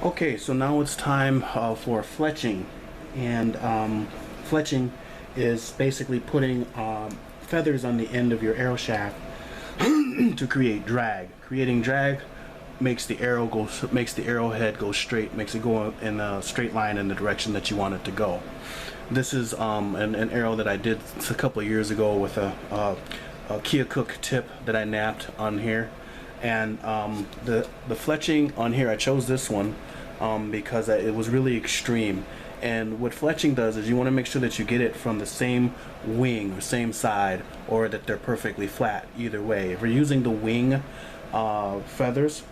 Okay, so now it's time for fletching, and fletching is basically putting feathers on the end of your arrow shaft to create drag. Creating drag makes the arrowhead go straight, makes it go in a straight line in the direction that you want it to go. This is an arrow that I did a couple of years ago with a Kia Cook tip that I napped on here. And the fletching on here, I chose this one because it was really extreme. And what fletching does is you want to make sure that you get it from the same wing or same side, or that they're perfectly flat either way. If you're using the wing feathers,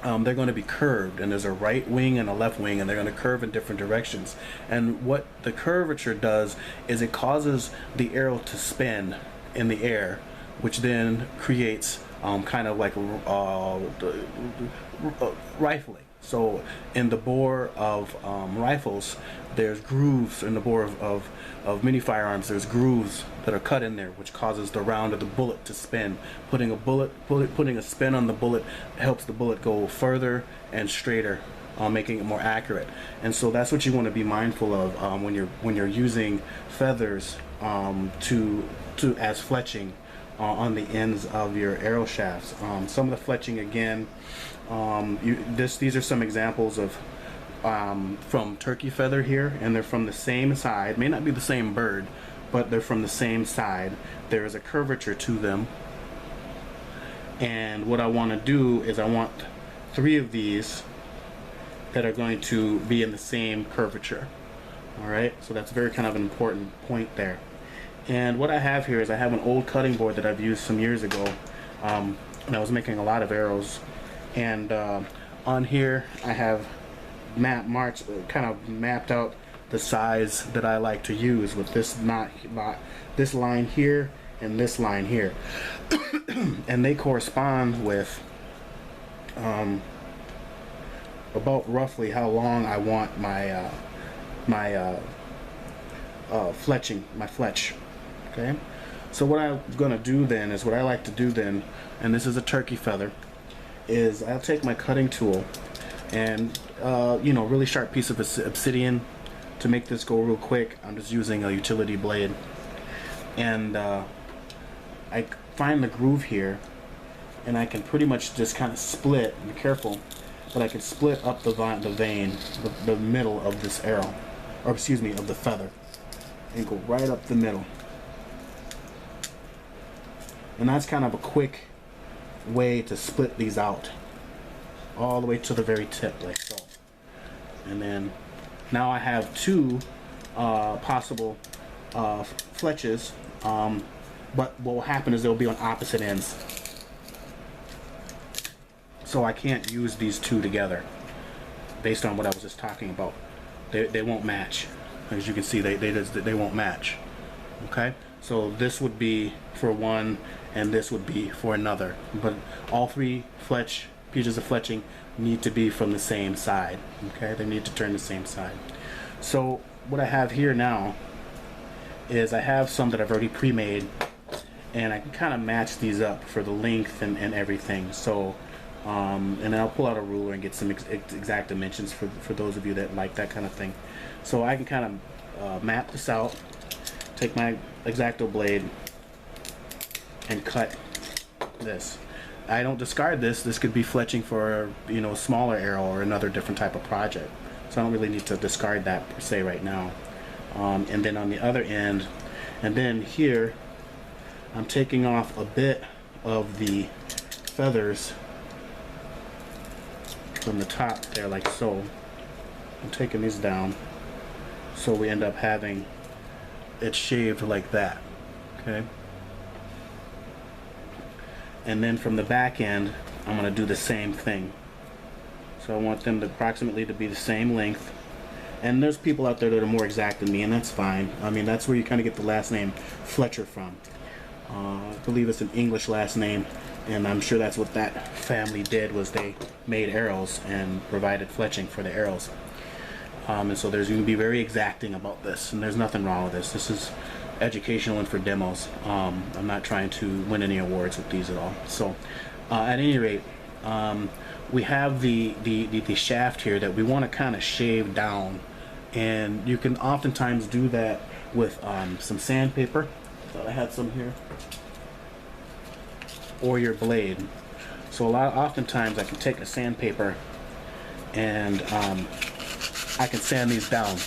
they're going to be curved, and there's a right wing and a left wing, and they're going to curve in different directions. And what the curvature does is it causes the arrow to spin in the air, which then creates kind of like rifling. So in the bore of rifles, there's grooves. In the bore of mini firearms, there's grooves that are cut in there, which causes the round of the bullet to spin. Putting a spin on the bullet helps the bullet go further and straighter, making it more accurate. And so that's what you want to be mindful of when you're using feathers as fletching on the ends of your arrow shafts. Some of the fletching, again, these are some examples of from turkey feather here, and they're from the same side. May not be the same bird, but they're from the same side. There is a curvature to them, and what I want to do is I want 3 of these that are going to be in the same curvature. All right, so that's very kind of an important point there. And what I have here is I have an old cutting board that I've used some years ago, and I was making a lot of arrows. And on here I have kind of mapped out the size that I like to use, with this this line here and this line here, and they correspond with about roughly how long I want my fletch. Okay, so what I'm gonna do then is what I like to do then, and this is a turkey feather, is I'll take my cutting tool and really sharp piece of obsidian. To make this go real quick, I'm just using a utility blade, and I find the groove here, and I can pretty much just kind of split. Be careful, but I can split up the vein, the middle of this arrow, or excuse me, of the feather, and go right up the middle. And that's kind of a quick way to split these out all the way to the very tip, like so. And then now I have 2 possible fletches, but what will happen is they'll be on opposite ends, so I can't use these 2 together based on what I was just talking about. They won't match. As you can see, they won't match. Okay, so this would be for one, and this would be for another, but all 3 pieces of fletching need to be from the same side. Okay, they need to turn the same side. So what I have here now is I have some that I've already pre-made, and I can kind of match these up for the length and everything. So and then I'll pull out a ruler and get some exact dimensions for those of you that like that kind of thing. So I can kind of map this out, take my X-Acto blade and cut this. I don't discard this. This could be fletching for a smaller arrow or another different type of project. So I don't really need to discard that per se right now. And then on the other end, and then here, I'm taking off a bit of the feathers from the top there, like so. I'm taking these down, so we end up having it shaved like that. Okay. And then from the back end, I'm going to do the same thing. So I want them to approximately to be the same length. And there's people out there that are more exact than me, and that's fine. I mean, that's where you kind of get the last name Fletcher from. I believe it's an English last name, and I'm sure that's what that family did, was they made arrows and provided fletching for the arrows. And so there's going to be very exacting about this, and there's nothing wrong with this. This is educational and for demos. I'm not trying to win any awards with these at all. So at any rate, we have the shaft here that we want to kind of shave down, and you can oftentimes do that with some sandpaper. So I had some here, or your blade. So oftentimes I can take a sandpaper and I can sand these down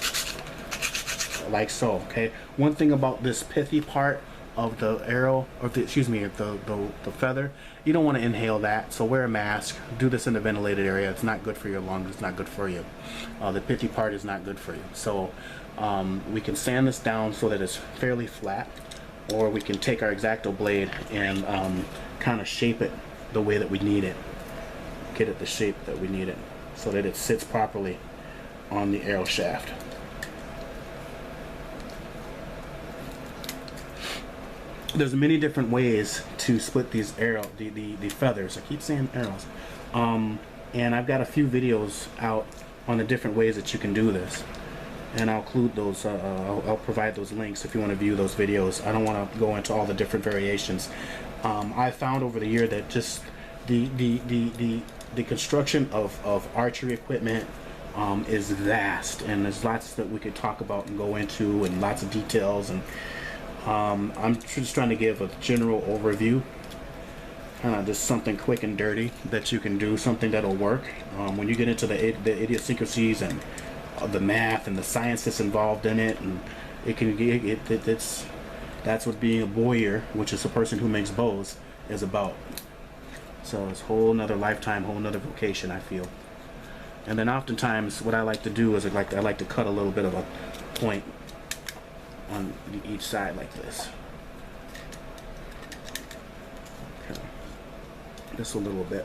like so. Okay. One thing about this pithy part of the arrow, or the feather, you don't want to inhale that, so wear a mask. Do this in a ventilated area. It's not good for your lungs. It's not good for you. The pithy part is not good for you. So we can sand this down so that it's fairly flat, or we can take our X-Acto blade and kind of shape it the way that we need it. Get it the shape that we need it, so that it sits properly on the arrow shaft. There's many different ways to split these the feathers. I keep saying arrows. And I've got a few videos out on the different ways that you can do this. And I'll include those, I'll provide those links if you want to view those videos. I don't want to go into all the different variations. I found over the year that just the construction of archery equipment is vast, and there's lots that we could talk about and go into, and lots of details, and I'm just trying to give a general overview, just something quick and dirty that you can do, something that'll work. When you get into the idiosyncrasies and the math and the science that's involved in it, and that's what being a boyer, which is a person who makes bows, is about. So it's a whole nother lifetime, whole nother vocation, I feel. And then oftentimes what I like to do is I like to cut a little bit of a point on each side like this. Okay. Just a little bit.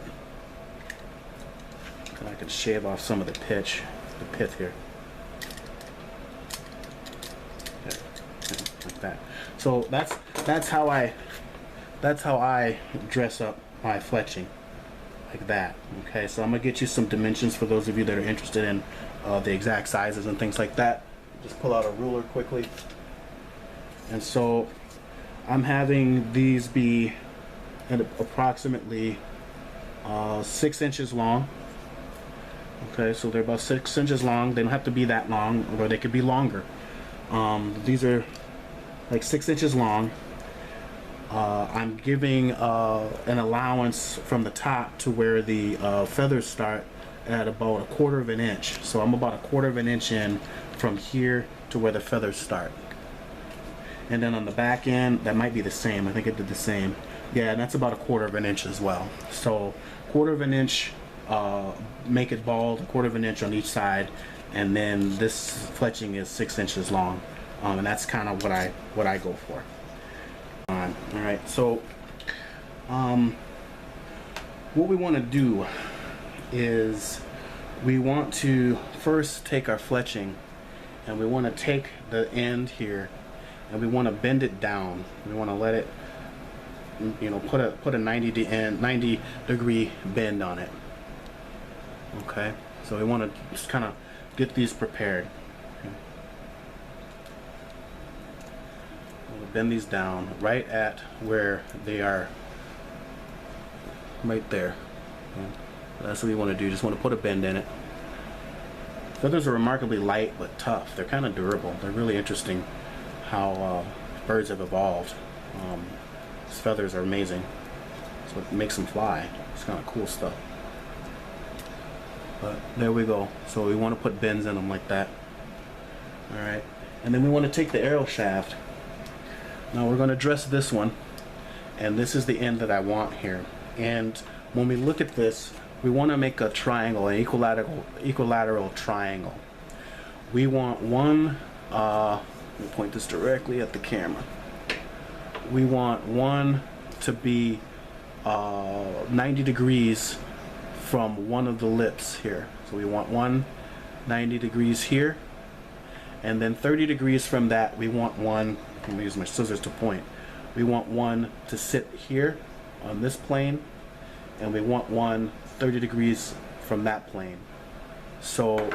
And I can shave off some of the pith here. Okay. Like that. So that's how I dress up my fletching, like that. Okay, so I'm gonna get you some dimensions for those of you that are interested in the exact sizes and things like that. Just pull out a ruler quickly. And so I'm having these be at approximately 6 inches long. Okay, so they're about 6 inches long. They don't have to be that long, or they could be longer. These are like 6 inches long. I'm giving an allowance from the top to where the feathers start at about 1/4 of an inch. So I'm about 1/4 of an inch in from here to where the feathers start. And then on the back end, that might be the same. I think it did the same. Yeah, and that's about 1/4 of an inch as well. So 1/4 of an inch, make it bald, 1/4 of an inch on each side, and then this fletching is 6 inches long, and that's kind of what I go for. All right, so what we want to do is we want to first take our fletching, and we want to take the end here, and we want to bend it down. We want to let it, put a 90 degree bend on it. Okay, so we want to just kind of get these prepared. Okay. We'll bend these down right at where they are, right there. Okay. That's what we want to do. Just want to put a bend in it. Feathers are remarkably light but tough. They're kind of durable. They're really interesting how birds have evolved. These feathers are amazing. That's what makes them fly. It's kind of cool stuff. But there we go. So we want to put bends in them like that. Alright. And then we want to take the arrow shaft. Now we're going to dress this one. And this is the end that I want here. And when we look at this, we want to make a triangle, an equilateral triangle. We want one, let me point this directly at the camera. We want one to be 90 degrees from one of the lips here. So we want one 90 degrees here, and then 30 degrees from that we want one, I'm going to use my scissors to point, we want one to sit here on this plane, and we want one 30 degrees from that plane. So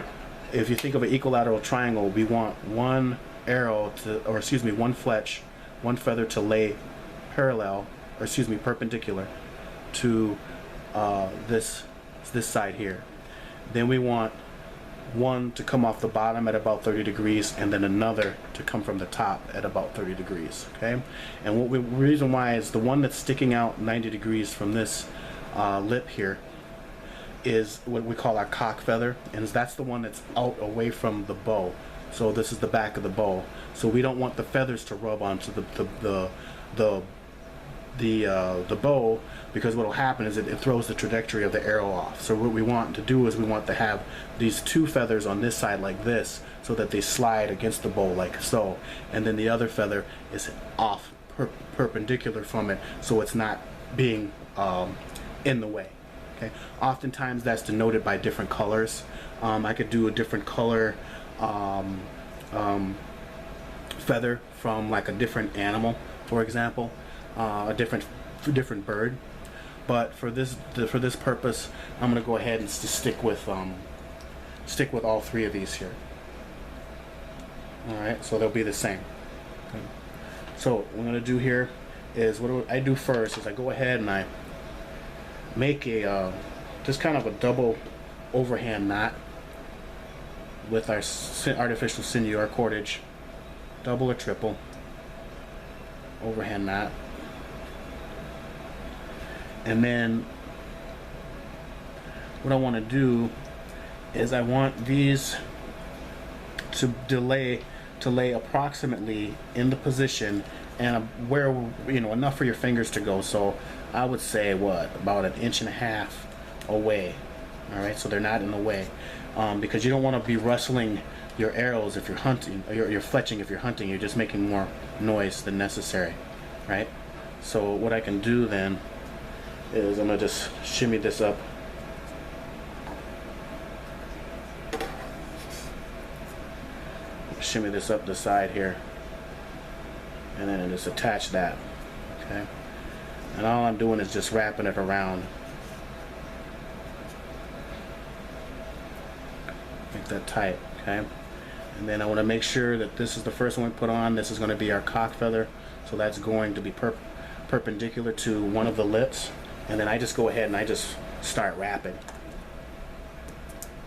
if you think of an equilateral triangle, we want one arrow to, or excuse me, one fletch, one feather to lay parallel, or excuse me, perpendicular to this It's this side here. Then we want one to come off the bottom at about 30 degrees, and then another to come from the top at about 30 degrees. Okay, and the reason why is the one that's sticking out 90 degrees from this lip here is what we call our cock feather, and that's the one that's out away from the bow. So this is the back of the bow. So we don't want the feathers to rub onto the bow, because what will happen is it throws the trajectory of the arrow off. So what we want to do is we want to have these two feathers on this side like this, so that they slide against the bow like so, and then the other feather is off perpendicular from it, so it's not being in the way. Okay. Oftentimes that's denoted by different colors. I could do a different color feather from like a different animal, for example, a different bird. But for this purpose, I'm going to go ahead and stick with all three of these here. All right, so they'll be the same. Okay. So what I'm going to do here is, what I do first is I go ahead and I make a just kind of a double overhand knot with our artificial sinew or cordage, double or triple overhand knot. And then what I want to do is I want these to lay approximately in the position and where, you know, enough for your fingers to go. So I would say about 1.5 inches away. All right, so they're not in the way, because you don't want to be rustling your arrows if you're hunting, or you're fletching if you're hunting. You're just making more noise than necessary, right? So what I can do then is I'm gonna just shimmy this up. Shimmy this up the side here, and then I just attach that. Okay, and all I'm doing is just wrapping it around. Make that tight, okay? And then I want to make sure that this is the first one we put on. This is going to be our cock feather, so that's going to be perpendicular to one of the lips. And then I just go ahead and I just start wrapping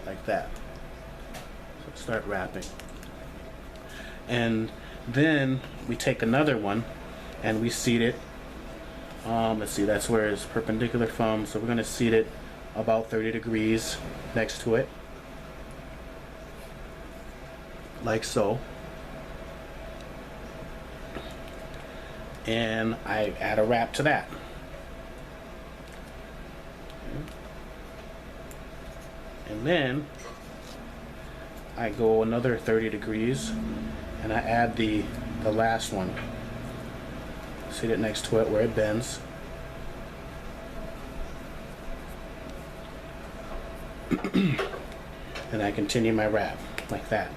like that. So start wrapping, and then we take another one and we seat it. Let's see, that's where it's perpendicular from, so we're going to seat it about 30 degrees next to it, like so. And I add a wrap to that. And then I go another 30 degrees and I add the last one. Seat it next to it where it bends. And I continue my wrap like that.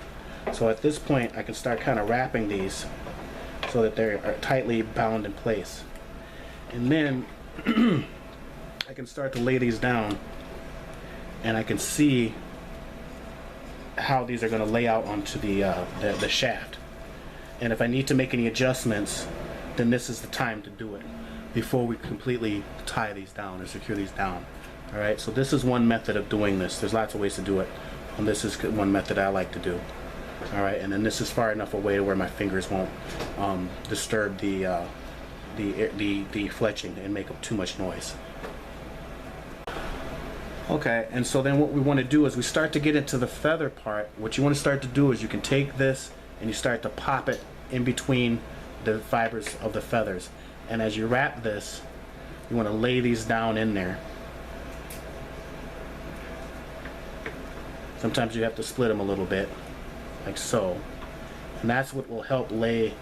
So at this point I can start kind of wrapping these so that they are tightly bound in place. And then I can start to lay these down, and I can see how these are going to lay out onto the shaft. And if I need to make any adjustments, then this is the time to do it before we completely tie these down or secure these down. All right, so this is one method of doing this. There's lots of ways to do it, and this is one method I like to do. All right, and then this is far enough away to where my fingers won't disturb the fletching and make too much noise. Okay, and so then what we want to do is we start to get into the feather part. What you want to start to do is you can take this and you start to pop it in between the fibers of the feathers. And as you wrap this, you want to lay these down in there. Sometimes you have to split them a little bit, like so. And that's what will help lay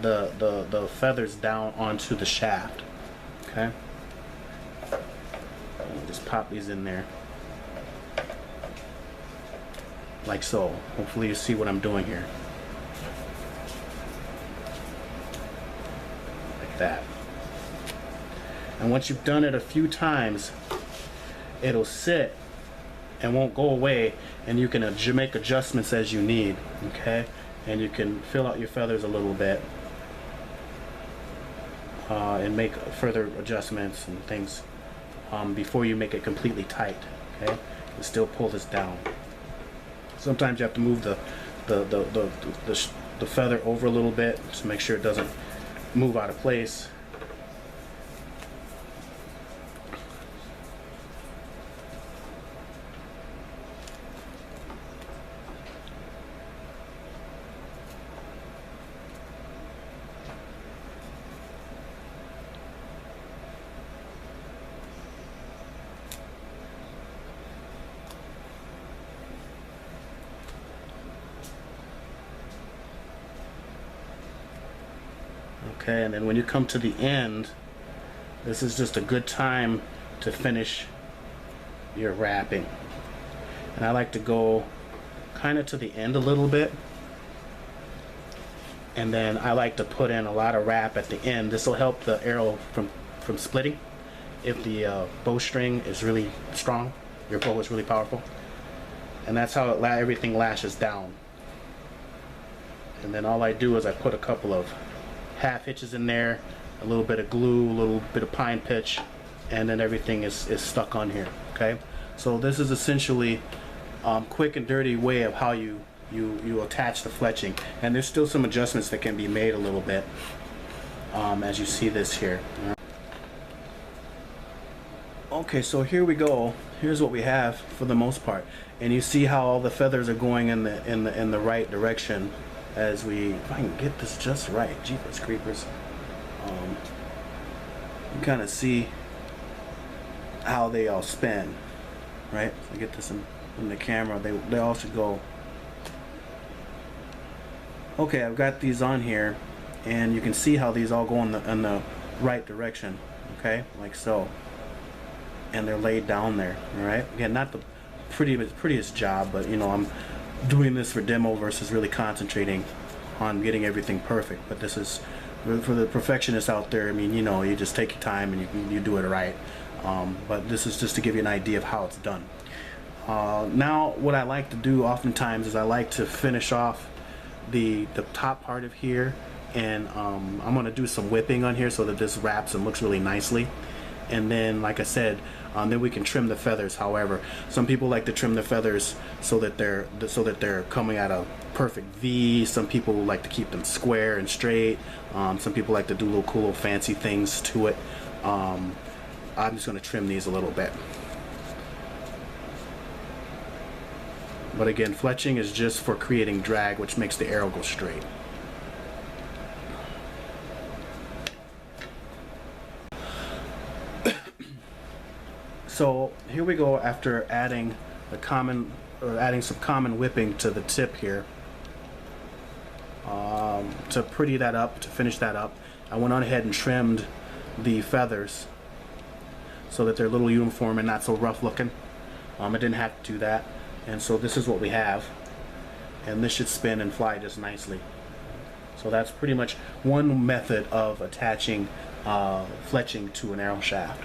the feathers down onto the shaft. Okay? Just pop these in there like so. Hopefully you see what I'm doing here, like that. And once you've done it a few times, it'll sit and won't go away, and you can make adjustments as you need. Okay, and you can fill out your feathers a little bit and make further adjustments and things before you make it completely tight. Okay, and still pull this down. Sometimes you have to move the feather over a little bit to make sure it doesn't move out of place. Okay, and then when you come to the end, this is just a good time to finish your wrapping. And I like to go kind of to the end a little bit, and then I like to put in a lot of wrap at the end. This will help the arrow from splitting. If the bowstring is really strong, your bow is really powerful, and that's how everything lashes down. And then all I do is I put a couple of half hitches in there, a little bit of glue, a little bit of pine pitch, and then everything is stuck on here. Okay, so this is essentially quick and dirty way of how you attach the fletching, and there's still some adjustments that can be made a little bit as you see this here. Okay, so here we go. Here's what we have for the most part, and you see how all the feathers are going in the right direction. As if I can get this just right, jeepers creepers. You kind of see how they all spin, right? So I get this in the camera. They all should go. Okay, I've got these on here, and you can see how these all go in the right direction. Okay, like so, and they're laid down there. All right. Again, not the prettiest job, but you know, I'm doing this for demo versus really concentrating on getting everything perfect. But this is for the perfectionists out there. I mean, you know, you just take your time and you do it right. But this is just to give you an idea of how it's done. Now what I like to do oftentimes is I like to finish off the top part of here, and I'm going to do some whipping on here so that this wraps and looks really nicely. And then, like I said, then we can trim the feathers. However, some people like to trim the feathers so that they're coming at a perfect V. Some people like to keep them square and straight. Some people like to do little cool, fancy things to it. I'm just going to trim these a little bit. But again, fletching is just for creating drag, which makes the arrow go straight. So here we go. After adding some common whipping to the tip here, to pretty that up, to finish that up, I went on ahead and trimmed the feathers so that they're a little uniform and not so rough looking. I didn't have to do that, and so this is what we have, and this should spin and fly just nicely. So that's pretty much one method of attaching fletching to an arrow shaft.